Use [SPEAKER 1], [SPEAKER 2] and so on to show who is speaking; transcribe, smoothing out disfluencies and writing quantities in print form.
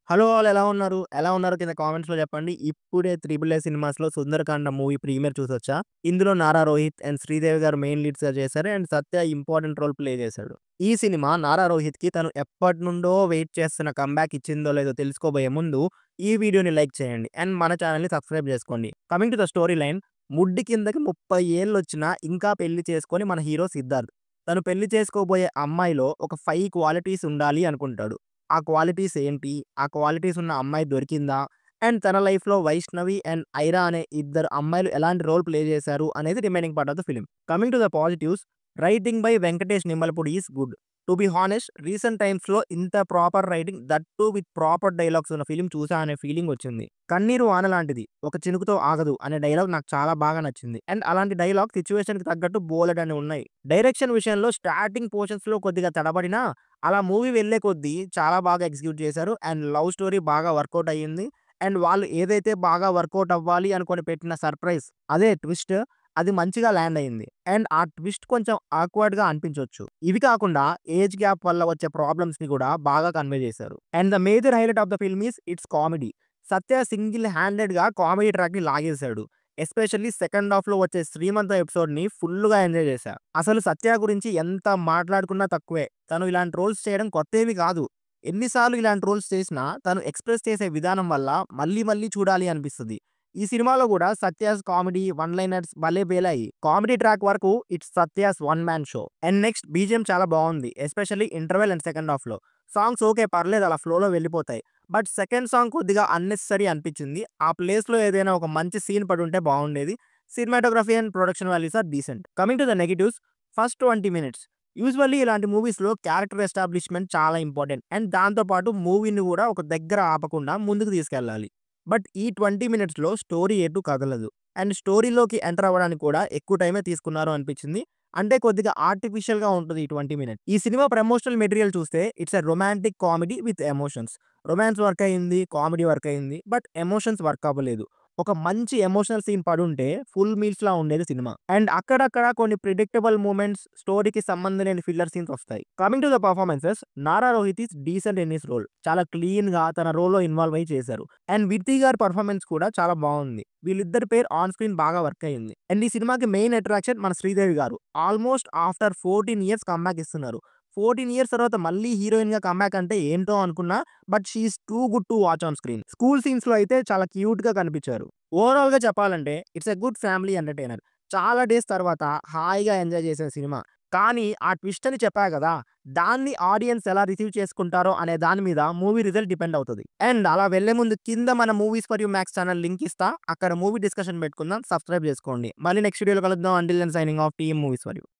[SPEAKER 1] Hello! All ఎలా ఉన్నారు? ఎలా ఉన్నారో కింద కామెంట్స్‌లో చెప్పండి. ఇప్పుడే 'త్రిబుల్ ఏ' సినిమాస్‌లో 'సుందరకాండ' మూవీ ప్రీమియర్ చూసొచ్చా. ఇందులో నారా రోహిత్ అండ్ శ్రీదేవి గారు మెయిన్ లీడ్స్‌గా చేశారు. And Satya important role play చేశాడు. ఈ సినిమా నారా రోహిత్‌కి తను ఎప్పటినుండో వెయిట్ చేస్తున్న కమ్‌బ్యాక్ ఇచ్చిందో లేదో తెలుసుకోబోయే ముందు ఈ వీడియోని లైక్ చేయండి. అండ్ మన ఛానెల్‌ని సబ్స్క్రైబ్ చేసుకోండి. Coming to the story line, ముడ్డి కిందకి 30 ఏళ్లొచ్చినా ఇంకా పెళ్లి చేసుకొని మన హీరో సిద్ధార్థ్. తను పెళ్లి చేసుకోబోయే అమ్మాయిలో ఒక 5 క్వాలిటీస్ ఉండాలి అనుకుంటాడు. ఆ క్వాలిటీస్ ఏంటి? ఆ క్వాలిటీస్ ఉన్న అమ్మాయి దొరికిందా? అండ్ తన లైఫ్‌లో వైష్ణవి అండ్ ఐరా అనే ఇద్దరు అమ్మాయిలు ఎలాంటి రోల్ ప్లే చేశారు అనేది remaining part of the film. Coming to the positives, writing by Venkatesh Nimmalapudi is good. To be honest, recent టైమ్స్‌లో ఇంత proper writing, that two with proper dialogues ఉన్న ఫిల్మ్ చూసా అనే ఫీలింగ్ వచ్చింది. 'కన్నీరు వాన లాంటిది, ఒక చినుకుతో ఆగదు' అనే డైలాగ్ నాకు చాలా బాగా నచ్చింది. అండ్ అలాంటి డైలాగ్ సిట్యుయేషన్‌కి తగ్గట్టు బోలెడన్ని ఉన్నాయి. డైరెక్షన్ విషయంలో స్టార్టింగ్ పోర్షన్స్‌లో కొద్దిగా తడబడినా అలా మూవీ వెళ్ళే కొద్దీ చాలా బాగా ఎగ్జిక్యూట్ చేశారు. అండ్ లవ్ స్టోరీ బాగా వర్కౌట్ అయ్యింది. అండ్ వాళ్ళు ఏదైతే బాగా వర్కౌట్ అవ్వాలి అనుకోని పెట్టిన సర్ప్రైజ్, అదే ట్విస్ట్, అది మంచిగా ల్యాండ్ అయింది. అండ్ ఆ ట్విస్ట్ కొంచెం ఆక్వర్డ్‌గా అనిపించొచ్చు. ఇవి కాకుండా ఏజ్ గ్యాప్ వల్ల వచ్చే ప్రాబ్లమ్స్‌ని కూడా బాగా కన్వే చేశారు. And the major highlight of the film is its comedy. Satya single హ్యాండెడ్‌గా కామెడీ ట్రాక్‌ని లాగేశాడు. ఎస్పెషల్లీ సెకండ్ హాఫ్‌లో వచ్చే 'శ్రీమంతం' ఎపిసోడ్‌ని ఫుల్‌గా ఎంజాయ్ చేశా. అసలు సత్య గురించి ఎంత మాట్లాడుకున్నా తక్కువే. తను ఇలాంటి రోల్స్ చేయడం కొత్తేమి కాదు. ఎన్ని సార్లు ఇలాంటి రోల్స్ చేసినా తను ఎక్స్‌ప్రెస్ చేసే విధానం వల్ల మళ్ళీ మళ్ళీ చూడాలి అనిపిస్తది. ఈ సినిమాలో కూడా సత్యాస్ కామెడీ, వన్ లైనర్స్ భలే పేలాయి. కామెడీ ట్రాక్ వరకు it's Satya's one man show. And next BGM చాలా బావుంది. ఎస్పెషల్లీ ఇంటర్వెల్ అండ్ సెకండ్ హాఫ్‌లో. సాంగ్స్ ఓకే, పర్లేదు, అలా ఫ్లోలో వెళ్ళిపోతాయి. బట్ సెకండ్ సాంగ్ కొద్దిగా అన్నెసెసరీ అనిపించింది. ఆ ప్లేస్‌లో ఏదైనా ఒక మంచి సీన్ పడుంటే బావుండేది. Cinematography and production values are decent. Coming to the negatives, first 20 minutes. Usually ఇలాంటి మూవీస్‌లో క్యారెక్టర్ ఎస్టాబ్లిష్‌మెంట్ చాలా ఇంపార్టెంట్. అండ్ దాంతో పాటు మూవీని కూడా ఒక దగ్గర ఆపకుండా ముందుకు తీసుకెళ్ళాలి. బట్ ఈ 20 మినిట్స్‌లో స్టోరీ ఎటు కదలదు. అండ్ స్టోరీలోకి ఎంటర్ అవ్వడానికి కూడా ఎక్కువ టైమే తీసుకున్నారు అనిపించింది. అంటే కొద్దిగా ఆర్టిఫిషియల్‌గా ఉంటది ఈ 20 మినిట్స్. ఈ సినిమా ప్రమోషనల్ మెటీరియల్ చూస్తే it's a romantic comedy with emotions. Romance work అయింది, కామెడీ వర్క్ అయింది. బట్ ఎమోషన్స్ వర్క్ అవ్వలేదు. ఒక మంచి ఎమోషనల్ సీన్ పడుంటే ఫుల్ మీల్స్‌లా ఉండేది సినిమా. అండ్ అక్కడక్కడ కొన్ని ప్రిడిక్టబుల్ మూమెంట్స్, స్టోరీకి సంబంధం లేని ఫిల్లర్ సీన్స్ వస్తాయి. Coming to the performances, Nara Rohit is decent in his role. చాలా క్లీన్‌గా తన రోల్‌లో ఇన్వాల్వ్ అయ్యి చేశారు. అండ్ విర్తి గారి పెర్ఫార్మన్స్ కూడా చాలా బావుంది. వీళ్ళిద్దరి పేర్ ఆన్ స్క్రీన్ బాగా వర్క్ అయింది. అండ్ ఈ సినిమాకి మెయిన్ అట్రాక్షన్ మన శ్రీదేవి గారు. ఆల్మోస్ట్ ఆఫ్టర్ 14 ఇయర్స్ కమ్‌బ్యాక్ ఇస్తున్నారు. 14 ఇయర్స్ తర్వాత మళ్ళీ హీరోయిన్‌గా కమ్‌బ్యాక్ అంటే ఏంటో అనుకున్నా. But she is too good to watch on screen. School సీన్స్‌లో అయితే చాలా క్యూట్‌గా కనిపించారు. ఓవరాల్‌గా చెప్పాలంటే it's a good family entertainer. చాలా డేస్ తర్వాత హాయిగా ఎంజాయ్ చేసే సినిమా. కానీ ఆ ట్విస్ట్ అని చెప్పా కదా! దాన్ని ఆడియన్స్ ఎలా రిసీవ్ చేసుకుంటారో అనే దాని మీద మూవీ రిజల్ట్ డిపెండ్ అవుతది. అండ్ అలా వెళ్ళే ముందు కింద మన movies for you max channel link ఇస్తా. అక్కడ మూవీ డిస్కషన్ పెట్టుకుందాం. సబ్స్క్రైబ్ చేసుకోండి. మళ్ళీ నెక్స్ట్ వీడియోలో కలుద్దాం. Until then signing off team movies for you.